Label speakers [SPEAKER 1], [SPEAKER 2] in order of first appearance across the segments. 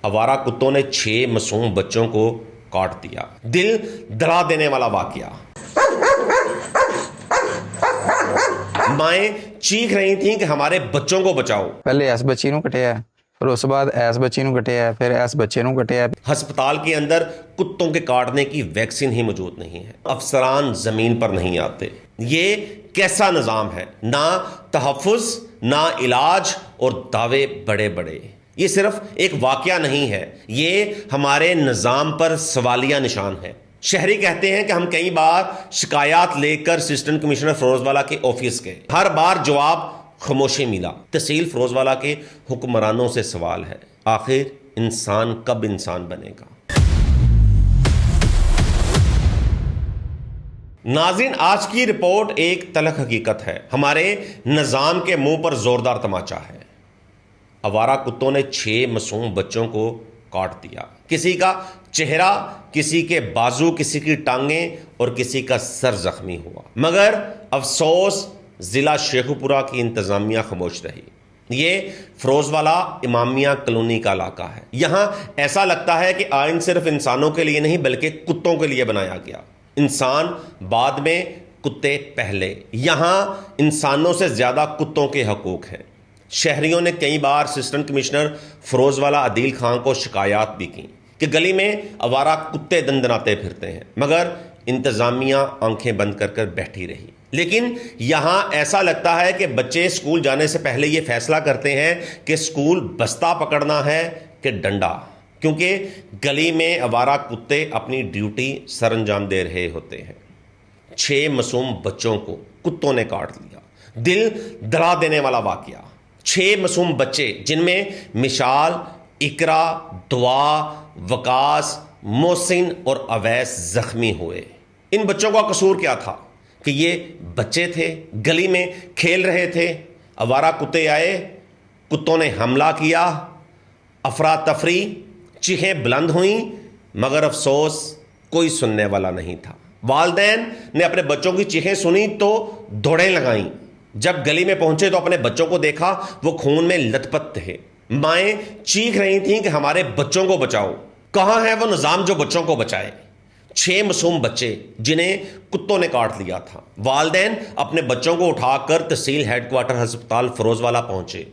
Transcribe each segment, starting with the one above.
[SPEAKER 1] आवारा कुत्तों ने 6 मासूम बच्चों को काट दिया। दिल दहला देने वाला वाकया। माएं चीख रही थीं कि हमारे बच्चों को बचाओ।
[SPEAKER 2] पहले इस बच्ची नूं कटिया, फिर उस बाद इस बच्ची नूं कटिया, फिर इस बच्चे नूं कटिया।
[SPEAKER 1] अस्पताल के अंदर कुत्तों के काटने की वैक्सीन ही मौजूद नहीं है। अफसरान जमीन पर नहीं आते। ये कैसा निज़ाम है? ना तहफ़्फ़ुज़, ना इलाज और दावे बड़े बड़े। ये सिर्फ एक वाकया नहीं है, ये हमारे निज़ाम पर सवालिया निशान है। शहरी कहते हैं कि हम कई बार शिकायत लेकर असिस्टेंट कमिश्नर फिरोजवाला के ऑफिस गए, हर बार जवाब खामोशी मिला। तहसील फिरोजवाला के हुक्मरानों से सवाल है, आखिर इंसान कब इंसान बनेगा? नाज़रीन, आज की रिपोर्ट एक तलख हकीकत है। हमारे निज़ाम के मुंह पर जोरदार तमाचा है। आवारा कुत्तों ने 6 मासूम बच्चों को काट दिया। किसी का चेहरा, किसी के बाजू, किसी की टांगें और किसी का सर जख्मी हुआ। मगर अफसोस, ज़िला शेखुपुरा की इंतज़ामिया खामोश रही। ये फिरोजवाला इमामिया कॉलोनी का इलाका है। यहाँ ऐसा लगता है कि आइन सिर्फ इंसानों के लिए नहीं बल्कि कुत्तों के लिए बनाया गया। इंसान बाद में, कुत्ते पहले। यहाँ इंसानों से ज़्यादा कुत्तों के हकूक़ हैं। शहरियों ने कई बार असिस्टेंट कमिश्नर फिरोजवाला अदील खान को शिकायत भी की कि गली में आवारा कुत्ते दंदनाते फिरते हैं, मगर इंतज़ामिया आंखें बंद कर कर बैठी रही। लेकिन यहाँ ऐसा लगता है कि बच्चे स्कूल जाने से पहले ये फैसला करते हैं कि स्कूल बस्ता पकड़ना है कि डंडा, क्योंकि गली में आवारा कुत्ते अपनी ड्यूटी सरअंजाम दे रहे होते हैं। 6 मासूम बच्चों को कुत्तों ने काट लिया। दिल दहला देने वाला वाकया। 6 मासूम बच्चे, जिनमें मिशाल, इकरा, दुआ, वकास, मोहसिन और अवैस जख्मी हुए। इन बच्चों का कसूर क्या था कि ये बच्चे थे, गली में खेल रहे थे, आवारा कुत्ते आए, कुत्तों ने हमला किया, अफरा तफरी, चीखें बुलंद हुई, मगर अफसोस कोई सुनने वाला नहीं था। वालिदैन ने अपने बच्चों की चीखें सुनी तो दौड़ें लगाईं। जब गली में पहुंचे तो अपने बच्चों को देखा, वो खून में लथपथ थे। माएं चीख रही थीं कि हमारे बच्चों को बचाओ। कहां है वो निज़ाम जो बच्चों को बचाए? 6 मासूम बच्चे जिन्हें कुत्तों ने काट लिया था। वालिदैन अपने बच्चों को उठाकर तहसील हेडक्वार्टर अस्पताल फिरोजवाला पहुंचे,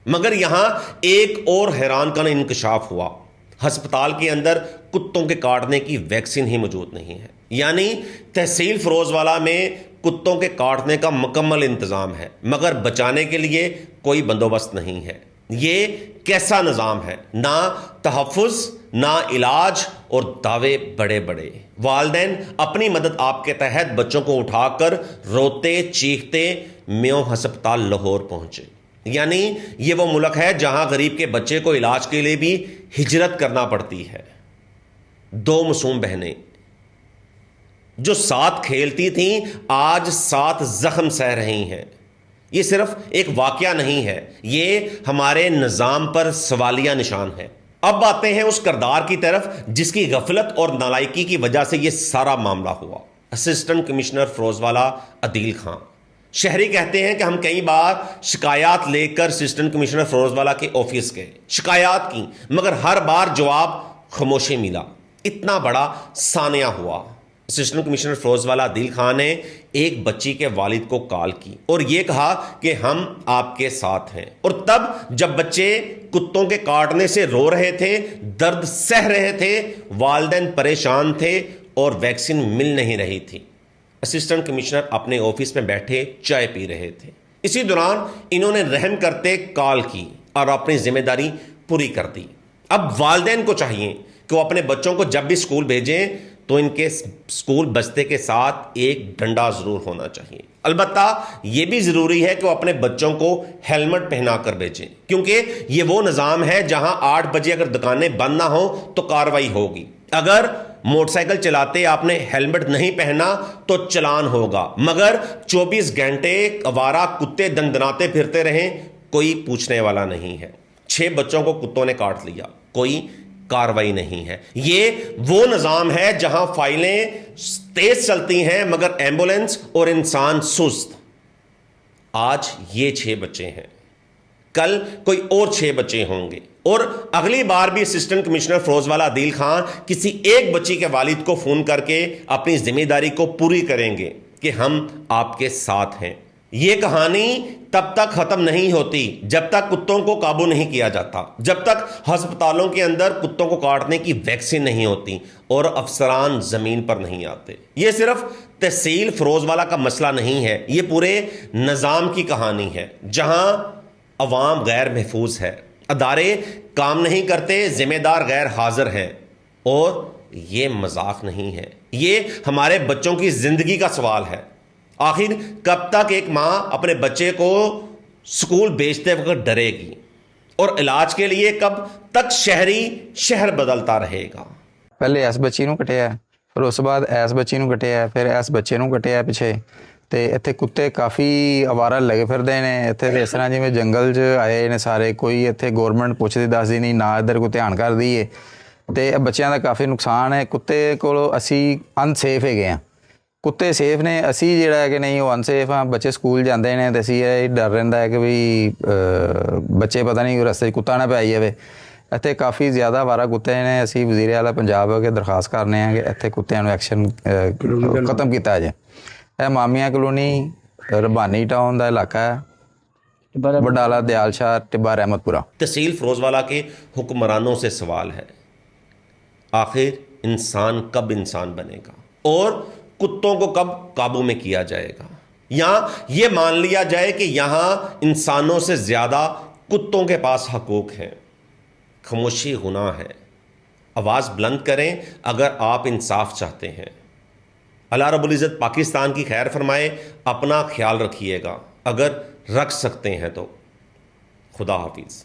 [SPEAKER 1] मगर यहां एक और हैरानकुन इंकशाफ हुआ। अस्पताल के अंदर कुत्तों के काटने की वैक्सीन ही मौजूद नहीं है। यानी तहसील फिरोजवाला में कुत्तों के काटने का मुकम्मल इंतज़ाम है, मगर बचाने के लिए कोई बंदोबस्त नहीं है। ये कैसा निज़ाम है? ना तहफ़्फ़ुज़, ना इलाज और दावे बड़े बड़े। वालिदैन अपनी मदद आपके तहत बच्चों को उठाकर रोते चीखते मेयो अस्पताल लाहौर पहुंचे। यानी ये वो मुल्क है जहां गरीब के बच्चे को इलाज के लिए भी हिजरत करना पड़ती है। 2 मासूम बहनें जो साथ खेलती थीं, आज 7 जख्म सह रही हैं। ये सिर्फ एक वाकया नहीं है, ये हमारे निज़ाम पर सवालिया निशान है। अब आते हैं उस किरदार की तरफ जिसकी गफलत और नालायकी की वजह से ये सारा मामला हुआ। Assistant commissioner Ferozwala Adeel Khan. शहरी कहते हैं कि हम कई बार शिकायत लेकर असिस्टेंट कमिश्नर फिरोजवाला के ऑफिस गए, शिकायत की, मगर हर बार जवाब खामोशी मिला। इतना बड़ा सानिया हुआ। असिस्टेंट कमिश्नर फिरोजवाला अदील खान ने एक बच्ची के वालिद को कॉल की और यह कहा कि हम आपके साथ हैं। और तब जब बच्चे कुत्तों के काटने से रो रहे थे, दर्द सह रहे थे, वालिदैन परेशान थे और वैक्सीन मिल नहीं रही थी, असिस्टेंट कमिश्नर अपने ऑफिस में बैठे चाय पी रहे थे। इसी दौरान इन्होंने रहम करते कॉल की और अपनी जिम्मेदारी पूरी कर दी। अब वालिदैन को चाहिए कि वो अपने बच्चों को जब भी स्कूल भेजें तो इनके स्कूल बस्ते के साथ एक डंडा जरूर होना चाहिए। अलबत्ता ये भी जरूरी है कि वो अपने बच्चों को हेलमेट पहना कर भेजें, क्योंकि ये वो निज़ाम है जहां 8 बजे अगर दुकानें बंद ना हो तो कार्रवाई होगी। अगर मोटरसाइकिल चलाते आपने हेलमेट नहीं पहना तो चलान होगा, मगर 24 घंटे आवारा कुत्ते दंदनाते फिरते रहें, कोई पूछने वाला नहीं है। 6 बच्चों को कुत्तों ने काट लिया, कोई कार्रवाई नहीं है। ये वो निज़ाम है जहां फाइलें तेज चलती हैं मगर एम्बुलेंस और इंसान सुस्त। आज ये 6 बच्चे हैं کل کوئی اور 6 بچے ہوں گے، اور اگلی بار بھی اسسٹنٹ کمشنر فیروز والا عدیل خان کسی ایک بچی کے والد کو فون کر کے اپنی ذمہ داری کو پوری کریں گے کہ ہم آپ کے ساتھ ہیں۔ یہ کہانی تب تک ختم نہیں ہوتی جب تک کتوں کو قابو نہیں کیا جاتا، جب تک ہسپتالوں کے اندر کتوں کو کاٹنے کی ویکسین نہیں ہوتی اور افسران زمین پر نہیں آتے۔ یہ صرف تحصیل فیروز والا کا مسئلہ نہیں ہے، یہ پورے نظام کی کہانی ہے جہاں عوام غیر محفوظ ہے، ادارے کام نہیں کرتے، ذمہ دار غیر حاضر ہیں، اور یہ مذاق نہیں ہے، یہ ہمارے بچوں کی زندگی کا سوال ہے۔ آخر کب تک ایک ماں اپنے بچے کو سکول بھیجتے وقت ڈرے گی، اور علاج کے لیے کب تک شہر بدلتا رہے گا؟
[SPEAKER 2] ਪਹਿਲੇ ਇਸ ਬੱਚੀ ਨੂੰ ਕੱਟਿਆ, ਫਿਰ ਉਸ ਤੋਂ ਬਾਅਦ ਇਸ ਬੱਚੀ ਨੂੰ ਕੱਟਿਆ, ਫਿਰ ਇਸ ਬੱਚੇ ਨੂੰ ਕੱਟਿਆ ਪਿੱਛੇ। ਤੇ ਇੱਥੇ ਕੁੱਤੇ ਕਾਫੀ ਅਵਾਰਾ ਲੱਗੇ ਫਿਰਦੇ ਨੇ ਇੱਥੇ, ਤੇ ਇਸ ਤਰ੍ਹਾਂ ਜਿਵੇਂ ਜੰਗਲ 'ਚ ਆਏ ਨੇ ਸਾਰੇ, ਕੋਈ ਇੱਥੇ ਗੌਰਮੈਂਟ ਪੁੱਛਦੀ ਦੱਸਦੀ ਨਹੀਂ, ਨਾ ਇੱਧਰ ਕੋਈ ਧਿਆਨ ਕਰਦੀ ਏ, ਤੇ ਇਹ ਬੱਚਿਆਂ ਦਾ ਕਾਫੀ ਨੁਕਸਾਨ ਹੈ। ਕੁੱਤੇ ਕੋਲੋਂ ਅਸੀਂ ਅਨਸੇਫ ਹੈਗੇ ਹਾਂ, ਕੁੱਤੇ ਸੇਫ ਨੇ, ਅਸੀਂ ਜਿਹੜਾ ਹੈ ਕਿ ਨਹੀਂ ਉਹ ਅਨਸੇਫ ਹਾਂ। ਬੱਚੇ ਸਕੂਲ ਜਾਂਦੇ ਨੇ ਤੇ ਅਸੀਂ ਇਹ ਡਰ ਰਹਿੰਦਾ ਹੈ ਕਿ ਵੀ ਬੱਚੇ ਪਤਾ ਨਹੀਂ ਰਸਤੇ 'ਚ ਕੁੱਤਾ ਨਾ ਪੈ ਜਾਵੇ। ਇੱਥੇ ਕਾਫੀ ਜ਼ਿਆਦਾ ਅਵਾਰਾ ਕੁੱਤੇ ਨੇ, ਅਸੀਂ ਵਜ਼ੀਰ ਆਲਾ ਪੰਜਾਬ ਅੱਗੇ ਦਰਖਾਸਤ ਕਰਨੇ ਹਾਂ ਕਿ ਇੱਥੇ ਕੁੱਤਿਆਂ ਨੂੰ ਐਕਸ਼ਨ ਖਤਮ ਕੀਤਾ ਜਾਏ। ਇਹ ਮਾਮੀਆਂ ਕਲੋਨੀ ਰਬਾਨੀ ਟਾਊਨ ਦਾ ਇਲਾਕਾ ਹੈ, ਬਡਾਲਾ ਦਿਆਲ ਸ਼ਾਹ ਟਿੱਬਾ रहमतपुरा।
[SPEAKER 1] तहसील फिरोजवाला के हुक्मरानों से सवाल है, आखिर इंसान कब इंसान बनेगा और कुत्तों को कब काबू में किया जाएगा? या ये मान लिया जाए कि यहाँ इंसानों से ज़्यादा कुत्तों के पास हकूक़ हैं। खामोशी गुनाह है, आवाज़ बुलंद करें अगर आप इंसाफ चाहते हैं। अल्लाह रब्बुल इज़्ज़त पाकिस्तान की खैर फरमाए। अपना ख्याल रखिएगा, अगर रख सकते हैं तो। खुदा हाफिज़।